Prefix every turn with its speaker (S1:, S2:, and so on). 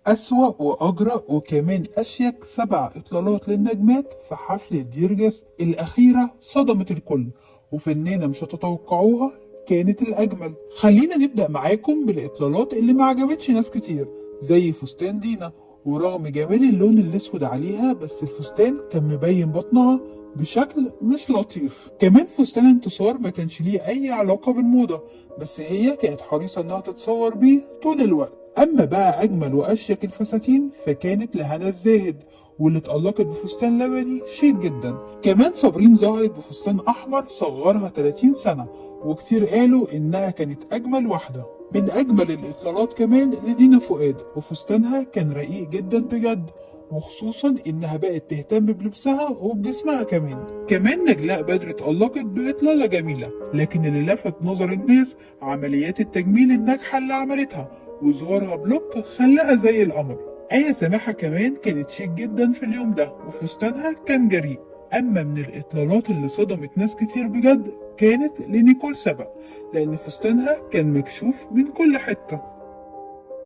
S1: أسوأ وأجرأ وكمان أشيك 7 إطلالات للنجمات في حفلة ديرجس الأخيرة صدمت الكل، وفنانة مش هتتوقعوها كانت الأجمل. خلينا نبدأ معاكم بالإطلالات اللي ما عجبتش ناس كتير زي فستان دينا. ورغم جمال اللون الأسود عليها بس الفستان كان مبين بطنها بشكل مش لطيف. كمان فستان انتصار ما كانش ليه أي علاقة بالموضة، بس هي كانت حريصة إنها تتصور بيه طول الوقت. أما بقى أجمل وأشيك الفساتين فكانت لهنا الزاهد، واللي اتألقت بفستان لبني شيك جدا. كمان صابرين ظهرت بفستان أحمر صغرها 30 سنة، وكتير قالوا إنها كانت أجمل واحدة. من أجمل الإطلالات كمان لدينا فؤاد، وفستانها كان رقيق جدا بجد، وخصوصا إنها بقت تهتم بلبسها وبجسمها كمان نجلاء بدر اتألقت بإطلالة جميلة، لكن اللي لفت نظر الناس عمليات التجميل الناجحة اللي عملتها، وظهورها بلوك خلاها زي القمر. آية سماحة كمان كانت شيك جدا في اليوم ده، وفستانها كان جريء. أما من الإطلالات اللي صدمت ناس كتير بجد كانت لنيكول سبق، لأن فستانها كان مكشوف من كل حتة.